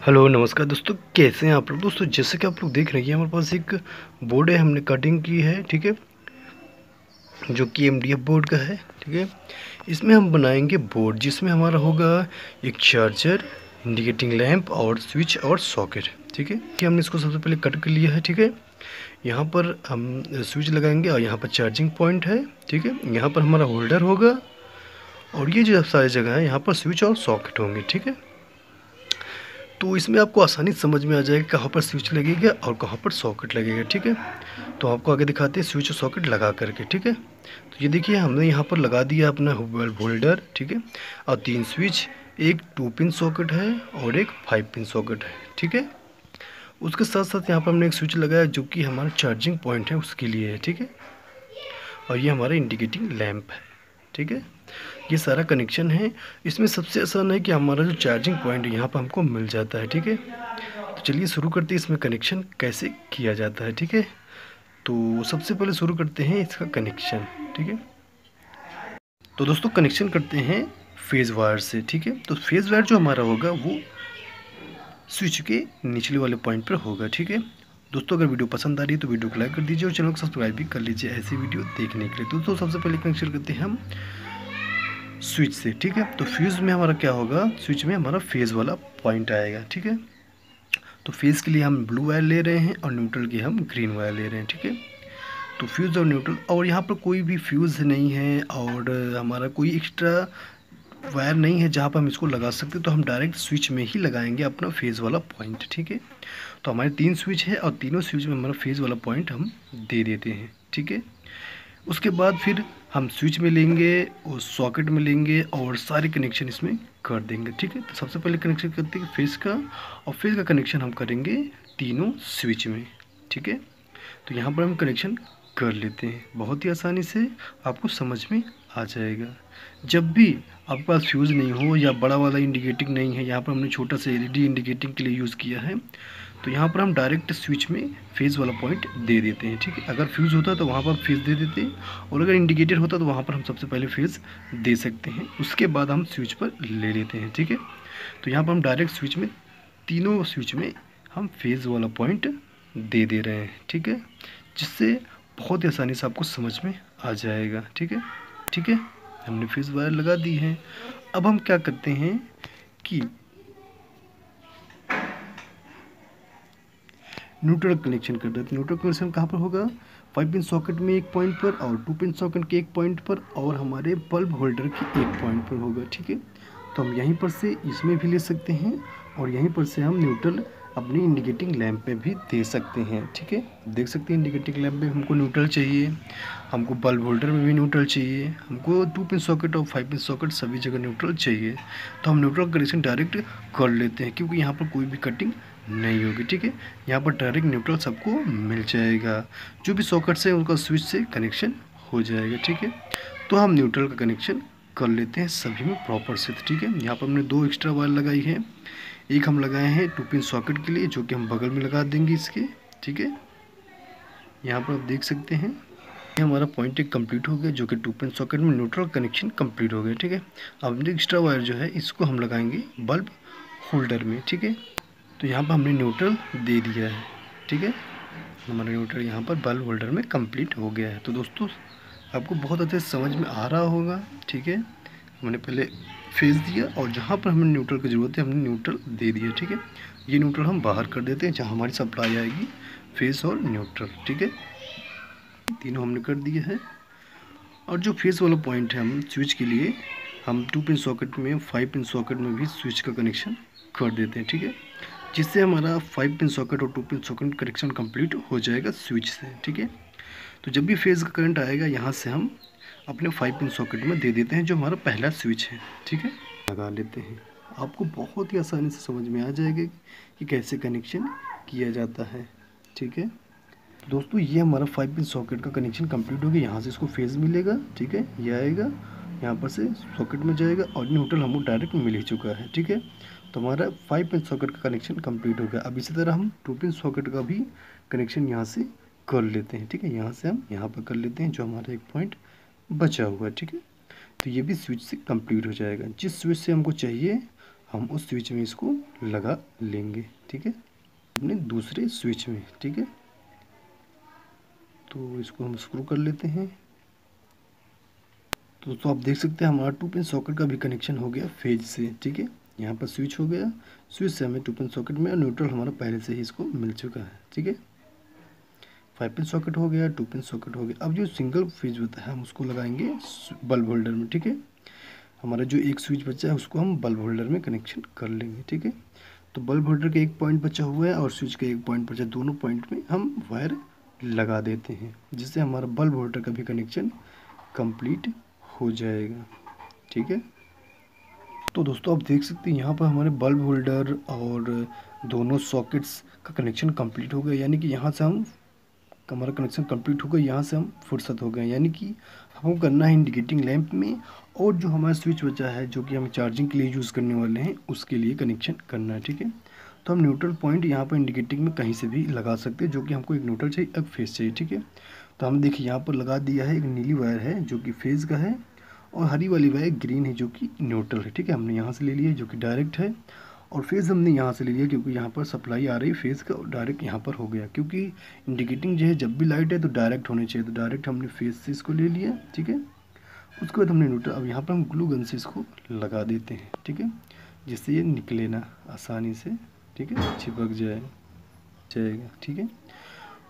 Hello नमस्कार दोस्तों, कैसे हैं आप लोग। दोस्तों जैसे कि आप लोग देख रहे हैं हमारे पास एक बोर्ड है, हमने कटिंग की है, ठीक है, जो कि एमडीएफ बोर्ड का है, ठीक है। इसमें हम बनाएंगे बोर्ड जिसमें हमारा होगा एक चार्जर, इंडिकेटिंग लैंप और स्विच और सॉकेट, ठीक है। कि हमने इसको सबसे पहले कट कर लिया है, ठीक है। यहाँ पर हम स्विच लगाएंगे और यहाँ पर चार्जिंग पॉइंट है, ठीक है। यहाँ पर हमारा होल्डर होगा और ये जो सारी जगह है यहाँ पर स्विच और सॉकेट होंगे, ठीक है। तो इसमें आपको आसानी से समझ में आ जाएगा कहाँ पर स्विच लगेगा और कहाँ पर सॉकेट लगेगा, ठीक है। तो आपको आगे दिखाते हैं स्विच और सॉकेट लगा करके, ठीक है। तो ये देखिए हमने यहाँ पर लगा दिया अपना बल्ब होल्डर, ठीक है, और 3 स्विच, एक 2 पिन सॉकेट है और एक 5 पिन सॉकेट है, ठीक है। उसके साथ साथ यहाँ पर हमने एक स्विच लगाया जो कि हमारा चार्जिंग पॉइंट है उसके लिए है, ठीक है। और ये हमारा इंडिकेटिंग लैंप है, ठीक है। ये सारा कनेक्शन है। इसमें सबसे आसान है कि हमारा जो चार्जिंग पॉइंट है यहाँ पर हमको मिल जाता है, ठीक है। तो चलिए शुरू करते हैं इसमें कनेक्शन कैसे किया जाता है, ठीक है। तो सबसे पहले शुरू करते हैं इसका कनेक्शन, ठीक है। तो दोस्तों कनेक्शन करते हैं फेज़ वायर से, ठीक है। तो फेज़ वायर जो हमारा होगा वो स्विच के निचले वाले पॉइंट पर होगा, ठीक है। दोस्तों अगर वीडियो पसंद आ रही है तो वीडियो को लाइक कर दीजिए और चैनल को सब्सक्राइब भी कर लीजिए ऐसी वीडियो देखने के लिए। दोस्तों सबसे पहले कनेक्शन करते हैं हम स्विच से, ठीक है। तो फ्यूज़ में हमारा क्या होगा, स्विच में हमारा फेज़ वाला पॉइंट आएगा, ठीक है। तो फेज़ के लिए हम ब्लू वायर ले रहे हैं और न्यूट्रल के हम ग्रीन वायर ले रहे हैं, ठीक है। तो फ्यूज़ और न्यूट्रल, और यहाँ पर कोई भी फ्यूज़ नहीं है और हमारा कोई एक्स्ट्रा वायर नहीं है जहाँ पर हम इसको लगा सकते, तो हम डायरेक्ट स्विच में ही लगाएंगे अपना फेज़ वाला पॉइंट, ठीक है। तो हमारे 3 स्विच है और तीनों स्विच में हमारा फेज़ वाला पॉइंट हम दे देते हैं, ठीक है। उसके बाद फिर हम स्विच में लेंगे और सॉकेट में लेंगे और सारे कनेक्शन इसमें कर देंगे, ठीक है। तो सबसे पहले कनेक्शन करते हैं फेज़ का, और फेज़ का कनेक्शन हम करेंगे तीनों स्विच में, ठीक है। तो यहाँ पर हम कनेक्शन कर लेते हैं, बहुत ही आसानी से आपको समझ में आ जाएगा। जब भी आपके पास फ्यूज़ नहीं हो या बड़ा वाला इंडिकेटिंग नहीं है, यहाँ पर हमने छोटा सा एलईडी इंडिकेटिंग के लिए यूज़ किया है, तो यहाँ पर हम डायरेक्ट स्विच में फेज़ वाला पॉइंट दे देते हैं, ठीक है। अगर फ्यूज़ होता तो वहाँ पर फेज़ दे देते हैं और अगर इंडिकेटर होता तो वहाँ पर हम सबसे पहले फेज़ दे सकते हैं, उसके बाद हम स्विच पर ले लेते हैं, ठीक है। तो यहाँ पर हम डायरेक्ट स्विच में, तीनों स्विच में हम फेज़ वाला पॉइंट दे दे रहे हैं, ठीक है, जिससे बहुत ही आसानी से आपको समझ में आ जाएगा, ठीक है। ठीक है, हमने फेज़ वायर लगा दी है। अब हम क्या करते हैं कि न्यूट्रल कनेक्शन कर देते हैं। न्यूट्रल कनेक्शन कहाँ पर होगा, 5 पिन सॉकेट में एक पॉइंट पर और 2 पिन सॉकेट के एक पॉइंट पर और हमारे बल्ब होल्डर के एक पॉइंट पर होगा, ठीक है। तो हम यहीं पर से इसमें भी ले सकते हैं और यहीं पर से हम न्यूट्रल अपनी इंडिकेटिंग लैंप में भी दे सकते हैं, ठीक है। देख सकते हैं इंडिकेटिंग लैंप में हमको न्यूट्रल चाहिए, हमको बल्ब होल्डर में भी न्यूट्रल चाहिए, हमको 2 पिन सॉकेट और 5 पिन सॉकेट सभी जगह न्यूट्रल चाहिए। तो हम न्यूट्रल कनेक्शन डायरेक्ट कर लेते हैं क्योंकि यहाँ पर कोई भी कटिंग नहीं होगी, ठीक है। यहाँ पर डायरेक्ट न्यूट्रल सबको मिल जाएगा, जो भी सॉकेट से उनका स्विच से कनेक्शन हो जाएगा, ठीक है। तो हम न्यूट्रल का कनेक्शन कर लेते हैं सभी में प्रॉपर से, ठीक है। यहाँ पर हमने 2 एक्स्ट्रा वायर लगाई है, एक हम लगाए हैं 2 पिन सॉकेट के लिए जो कि हम बगल में लगा देंगे इसके, ठीक है। यहाँ पर आप देख सकते हैं हमारा पॉइंट एक कंप्लीट हो गया जो कि 2 पिन सॉकेट में न्यूट्रल कनेक्शन कंप्लीट हो गया, ठीक है। अब एक्स्ट्रा वायर जो है इसको हम लगाएंगे बल्ब होल्डर में, ठीक है। तो यहाँ पर हमने न्यूट्रल दे दिया है, ठीक है। हमारा न्यूट्रल यहाँ पर बल्ब होल्डर में कंप्लीट हो गया है। तो दोस्तों आपको बहुत अच्छे से समझ में आ रहा होगा, ठीक है। हमने पहले फेज़ दिया और जहाँ पर हमें न्यूट्रल की ज़रूरत है हमने न्यूट्रल दे दिया, ठीक है। ये न्यूट्रल हम बाहर कर देते हैं जहाँ हमारी सप्लाई आएगी, फेज़ और न्यूट्रल, ठीक है। तीनों हमने कर दिया है। और जो फेज़ वाला पॉइंट है हम स्विच के लिए हम 2 पिन सॉकेट में 5 पिन सॉकेट में भी स्विच का कनेक्शन कर देते हैं, ठीक है, जिससे हमारा 5 पिन सॉकेट और 2 पिन सॉकेट कनेक्शन कंप्लीट हो जाएगा स्विच से, ठीक है। तो जब भी फेज़ का करंट आएगा यहाँ से हम अपने 5 पिन सॉकेट में दे देते हैं जो हमारा पहला स्विच है, ठीक है, लगा लेते हैं। आपको बहुत ही आसानी से समझ में आ जाएगा कि कैसे कनेक्शन किया जाता है, ठीक है। दोस्तों ये हमारा 5 पिन सॉकेट का कनेक्शन कंप्लीट हो गया। यहाँ से इसको फेज़ मिलेगा, ठीक है, ये आएगा यहाँ पर से सॉकेट में जाएगा और न्यूट्रल हमको डायरेक्ट मिल ही चुका है, ठीक है। तो हमारा 5 पिन सॉकेट का कनेक्शन कंप्लीट हो गया। अब इसी तरह हम 2 पिन सॉकेट का भी कनेक्शन यहाँ से कर लेते हैं, ठीक है। यहाँ से हम यहाँ पर कर लेते हैं जो हमारा एक पॉइंट बचा हुआ है, ठीक है। तो ये भी स्विच से कंप्लीट हो जाएगा। जिस स्विच से हमको चाहिए हम उस स्विच में इसको लगा लेंगे, ठीक है, अपने दूसरे स्विच में, ठीक है। तो इसको हम स्क्रू कर लेते हैं। तो दोस्तों आप देख सकते हैं हमारा 2 पिन सॉकेट का भी कनेक्शन हो गया फेज से, ठीक है। यहाँ पर स्विच हो गया, स्विच से हमें 2 पिन सॉकेट में, और न्यूट्रल हमारा पहले से ही इसको मिल चुका है, ठीक है। 5 पिन सॉकेट हो गया, 2 पिन सॉकेट हो गया। अब जो सिंगल फेज होता है हम उसको लगाएंगे बल्ब होल्डर में, ठीक है। हमारा जो एक स्विच बचा है उसको हम बल्ब होल्डर में कनेक्शन कर लेंगे, ठीक है। तो बल्ब होल्डर का एक पॉइंट बचा हुआ है और स्विच का एक पॉइंट बचा, दोनों पॉइंट में हम वायर लगा देते हैं, जिससे हमारा बल्ब होल्डर का भी कनेक्शन कंप्लीट हो जाएगा, ठीक है। तो दोस्तों आप देख सकते हैं यहाँ पर हमारे बल्ब होल्डर और दोनों सॉकेट्स का कनेक्शन कंप्लीट हो गया, यानी कि यहाँ से हम हमारा कनेक्शन कंप्लीट हो गया, यहाँ से हम फुर्सत हो गए। यानी कि हमको करना है इंडिकेटिंग लैंप में, और जो हमारा स्विच बचा है जो कि हम चार्जिंग के लिए यूज़ करने वाले हैं उसके लिए कनेक्शन करना है, ठीक है। तो हम न्यूट्रल पॉइंट यहाँ पर इंडिकेटिंग में कहीं से भी लगा सकते हैं, जो कि हमको एक न्यूट्रल चाहिए, एक फेस चाहिए, ठीक है। तो हम देखिए यहाँ पर लगा दिया है, एक नीली वायर है जो कि फेज़ का है, और हरी वाली वायर ग्रीन है जो कि न्यूट्रल है, ठीक है। हमने यहाँ से ले लिया जो कि डायरेक्ट है, और फेज़ हमने यहाँ से ले लिया क्योंकि यहाँ पर सप्लाई आ रही है फेज़ का, और डायरेक्ट यहाँ पर हो गया, क्योंकि इंडिकेटिंग जो है जब भी लाइट है तो डायरेक्ट होनी चाहिए, तो डायरेक्ट हमने फेज़ से इसको ले लिया, ठीक है। उसके बाद हमने न्यूट्रल, अब यहाँ पर हम ग्लू गन से इसको लगा देते हैं, ठीक है, जिससे ये निकले ना आसानी से, ठीक है, चिपक जाएगा, ठीक है।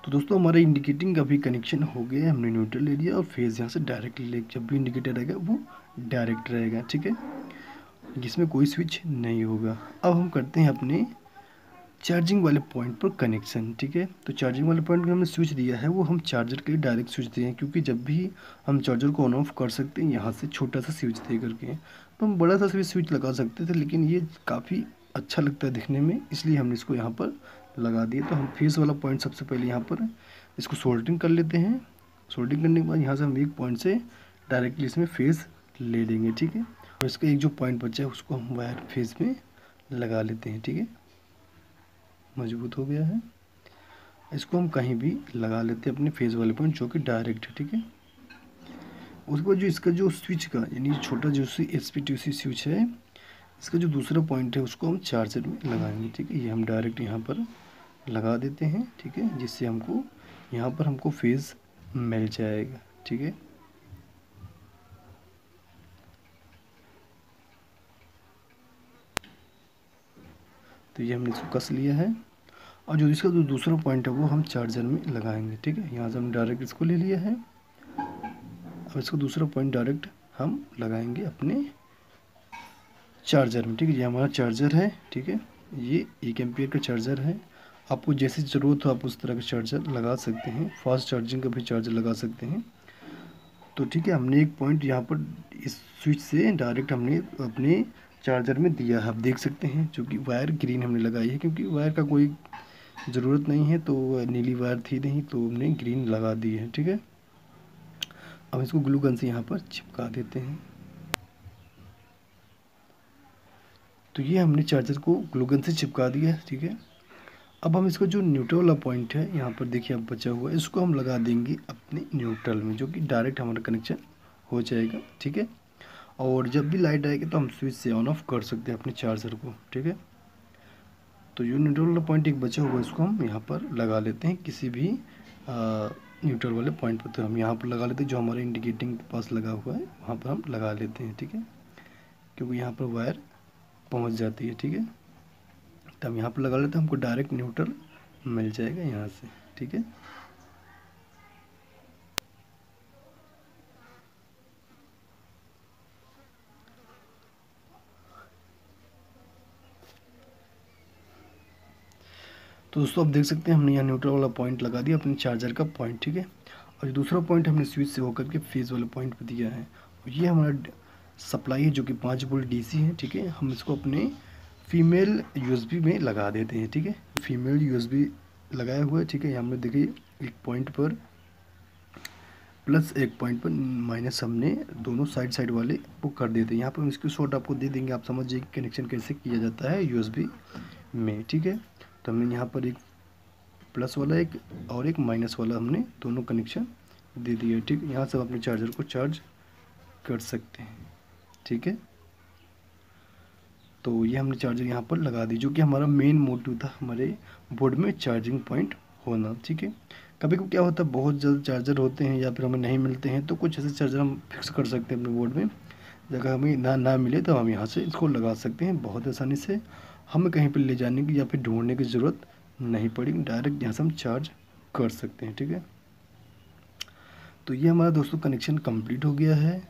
तो दोस्तों हमारा इंडिकेटिंग का भी कनेक्शन हो गया, हमने न्यूट्रल ले लिया और फेज़ यहाँ से डायरेक्ट ले, जब भी इंडिकेटर रहेगा वो डायरेक्ट रहेगा, ठीक है, जिसमें कोई स्विच नहीं होगा। अब हम करते हैं अपने चार्जिंग वाले पॉइंट पर कनेक्शन, ठीक है। तो चार्जिंग वाले पॉइंट पर हमने स्विच दिया है, वो हम चार्जर के लिए डायरेक्ट स्विच दिए हैं, क्योंकि जब भी हम चार्जर को ऑन ऑफ कर सकते हैं यहाँ से छोटा सा स्विच दे करके। तो हम बड़ा सा स्विच लगा सकते थे, लेकिन ये काफ़ी अच्छा लगता है दिखने में, इसलिए हमने इसको यहाँ पर लगा दिए। तो हम फेस वाला पॉइंट सबसे पहले यहाँ पर इसको सोल्डरिंग कर लेते हैं। सोल्डरिंग करने के बाद यहाँ से हम एक पॉइंट से डायरेक्टली इसमें फेस ले लेंगे, ठीक है। और इसका एक जो पॉइंट बचा है उसको हम वायर फेस में लगा लेते हैं, ठीक है। मजबूत हो गया है, इसको हम कहीं भी लगा लेते हैं अपने फेस वाले पॉइंट जो कि डायरेक्ट है, ठीक है। उसके बाद जो इसका जो स्विच का यानी छोटा जो SPTC स्विच है, इसका जो दूसरा पॉइंट है उसको हम चार्जर में लगाएंगे, ठीक है। ये हम डायरेक्ट यहाँ पर लगा देते हैं, ठीक है, जिससे हमको यहाँ पर हमको फेज़ मिल जाएगा, ठीक है। तो ये हमने इसको कस लिया है, और जो इसका जो दूसरा पॉइंट है वो हम चार्जर में लगाएंगे, ठीक है। यहाँ से हम डायरेक्ट इसको ले लिया है, अब इसको दूसरा पॉइंट डायरेक्ट हम लगाएंगे अपने चार्जर में, ठीक है। ये हमारा चार्जर है, ठीक है, ये 1 एम्पियर का चार्जर है। आपको जैसी ज़रूरत हो आप उस तरह का चार्जर लगा सकते हैं, फास्ट चार्जिंग का भी चार्जर लगा सकते हैं। तो ठीक है, हमने एक पॉइंट यहाँ पर इस स्विच से डायरेक्ट हमने अपने चार्जर में दिया है, आप देख सकते हैं, जो कि वायर ग्रीन हमने लगाई है, क्योंकि वायर का कोई ज़रूरत नहीं है, तो नीली वायर थी नहीं तो हमने ग्रीन लगा दी है, ठीक है। अब इसको ग्लू गन से यहाँ पर चिपका देते हैं। तो ये हमने चार्जर को ग्लू गन से चिपका दिया है, ठीक है। अब हम इसका जो न्यूट्रल वाला पॉइंट है यहाँ पर देखिए अब बचा हुआ है, इसको हम लगा देंगे अपने न्यूट्रल में, जो कि डायरेक्ट हमारा कनेक्शन हो जाएगा, ठीक है। और जब भी लाइट आएगी तो हम स्विच से ऑन ऑफ कर सकते हैं अपने चार्जर को, ठीक है। तो जो न्यूट्रल वाला पॉइंट एक बचा हुआ है इसको हम यहाँ पर लगा लेते हैं किसी भी न्यूट्रल वाले पॉइंट पर। तो हम यहाँ पर लगा लेते हैं, जो हमारे इंडिकेटिंग के पास लगा हुआ है वहाँ पर हम लगा लेते हैं, ठीक है, क्योंकि यहाँ पर वायर पहुँच जाती है, ठीक है। तो हम यहाँ पर लगा लेते हैं, हमको डायरेक्ट न्यूट्रल मिल जाएगा यहाँ से, ठीक है। तो दोस्तों आप देख सकते हैं हमने यहाँ न्यूट्रल वाला पॉइंट लगा दिया अपने चार्जर का पॉइंट, ठीक है। और दूसरा पॉइंट हमने स्विच से होकर के फेज़ वाले पॉइंट पर दिया है, और ये हमारा सप्लाई है जो कि 5 वोल्ट DC है, ठीक है। हम इसको अपने फीमेल USB में लगा देते हैं, ठीक है। फीमेल USB लगाया हुआ है, ठीक है। यहाँ में देखिए एक पॉइंट पर प्लस एक पॉइंट पर माइनस हमने दोनों साइड वाले वो कर देते हैं। यहाँ पर हम इसकी शॉर्ट आपको दे देंगे, आप समझिए कि कनेक्शन कैसे किया जाता है USB में, ठीक है। तो हमने यहाँ पर एक प्लस वाला एक और एक माइनस वाला हमने दोनों कनेक्शन दे दिया, ठीक है। यहाँ से हम अपने चार्जर को चार्ज कर सकते हैं, ठीक है। तो ये हमने चार्जर यहाँ पर लगा दी, जो कि हमारा मेन मोटिव था हमारे बोर्ड में चार्जिंग पॉइंट होना। ठीक है, कभी कभी क्या होता है बहुत ज़्यादा चार्जर होते हैं या फिर हमें नहीं मिलते हैं, तो कुछ ऐसे चार्जर हम फिक्स कर सकते हैं अपने बोर्ड में। जगह हमें ना मिले तो हम यहाँ से इसको लगा सकते हैं बहुत आसानी से। हमें कहीं पर ले जाने की या फिर ढूंढने की ज़रूरत नहीं पड़ी, डायरेक्ट यहाँ से हम चार्ज कर सकते हैं। ठीक है, तो ये हमारा दोस्तों कनेक्शन कंप्लीट हो गया है।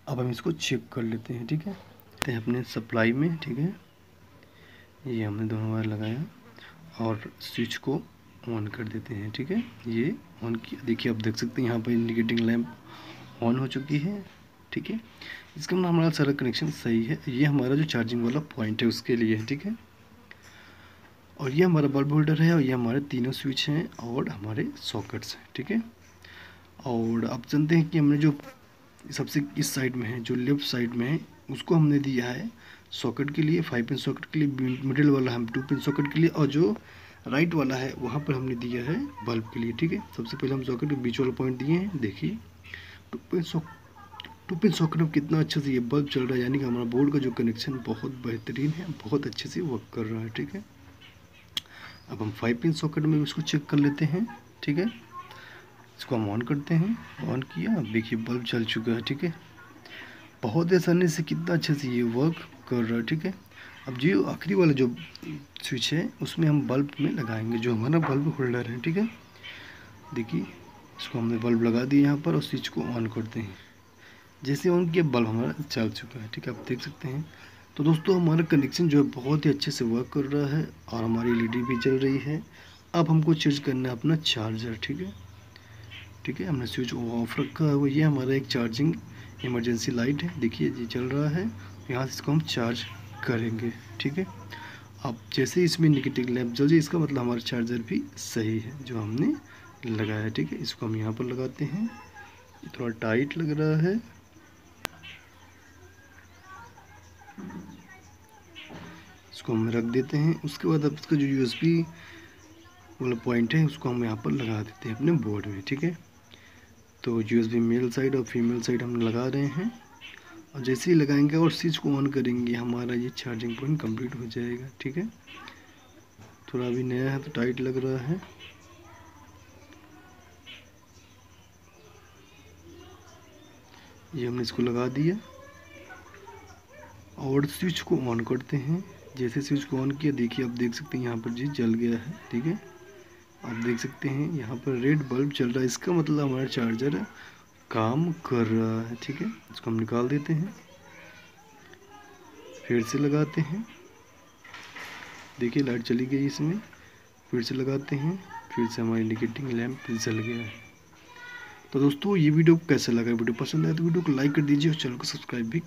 अब हम इसको चेक कर लेते हैं। ठीक है, तो अपने सप्लाई में, ठीक है, ये हमने दोनों वायर लगाया और स्विच को ऑन कर देते हैं। ठीक है, ये ऑन किया, देखिए आप देख सकते हैं यहाँ पर इंडिकेटिंग लैंप ऑन हो चुकी है। ठीक है, इसका मतलब हमारा सारा कनेक्शन सही है। ये हमारा जो चार्जिंग वाला पॉइंट है उसके लिए है। ठीक है, और ये हमारा बल्ब होल्डर है और ये हमारे तीनों स्विच हैं और हमारे सॉकेट्स हैं। ठीक है, और आप जानते हैं कि हमने जो सबसे इस साइड में है, जो लेफ्ट साइड में है, उसको हमने दिया है सॉकेट के लिए, 5 पिन सॉकेट के लिए, मिडिल वाला हम 2 पिन सॉकेट के लिए, और जो राइट वाला है वहाँ पर हमने दिया है बल्ब के लिए। ठीक है, सबसे पहले हम सॉकेट के बीच वाला पॉइंट दिए हैं। देखिए 2 पिन सॉकेट में कितना अच्छे से ये बल्ब चल रहा है, यानी कि हमारा बोर्ड का जो कनेक्शन बहुत बेहतरीन है, बहुत अच्छे से वर्क कर रहा है। ठीक है, अब हम 5 पिन सॉकेट में इसको चेक कर लेते हैं। ठीक है, इसको हम ऑन करते हैं, ऑन किया, अब देखिए बल्ब चल चुका है। ठीक है, बहुत आसानी से कितना अच्छे से ये वर्क कर रहा है। ठीक है, अब जो आखिरी वाला जो स्विच है उसमें हम बल्ब में लगाएंगे, जो हमारा बल्ब होल्डर है। ठीक है, देखिए इसको हमने बल्ब लगा दिया यहाँ पर और स्विच को ऑन करते हैं। जैसे ऑन किया बल्ब हमारा चल चुका है। ठीक है, आप देख सकते हैं। तो दोस्तों हमारा कनेक्शन जो है बहुत ही अच्छे से वर्क कर रहा है और हमारी एलईडी भी चल रही है। अब हमको चेंज करना है अपना चार्जर। ठीक है, ठीक है, हमने स्विच ऑफ रखा है। वो ये हमारा एक चार्जिंग इमरजेंसी लाइट है, देखिए ये चल रहा है, यहाँ से इसको हम चार्ज करेंगे। ठीक है, अब जैसे इसमें इंडिकेटिंग लैंप जल जाए, इसका मतलब हमारा चार्जर भी सही है जो हमने लगाया है। ठीक है, इसको हम यहाँ पर लगाते हैं, थोड़ा टाइट लग रहा है। इसको हम रख देते हैं। उसके बाद अब इसका जो यूएसबी वाला पॉइंट है उसको हम यहाँ पर लगा देते हैं अपने बोर्ड में। ठीक है, तो यूएसबी मेल साइड और फीमेल साइड हम लगा रहे हैं, और जैसे ही लगाएंगे और स्विच को ऑन करेंगे हमारा ये चार्जिंग पॉइंट कंप्लीट हो जाएगा। ठीक है, थोड़ा अभी नया है तो टाइट लग रहा है। ये हमने इसको लगा दिया और स्विच को ऑन करते हैं। जैसे स्विच को ऑन किया, देखिए आप देख सकते हैं यहाँ पर जी जल गया है। ठीक है, आप देख सकते हैं यहाँ पर रेड बल्ब चल रहा है, इसका मतलब हमारा चार्जर काम कर रहा है। ठीक है, इसको हम निकाल देते हैं, फिर से लगाते हैं। देखिए लाइट चली गई इसमें, फिर से लगाते हैं, फिर से हमारा इंडिकेटिंग लैंप जल गया है। तो दोस्तों ये वीडियो कैसा लगा, वीडियो पसंद आया तो वीडियो को लाइक कर दीजिए और चैनल को सब्सक्राइब भी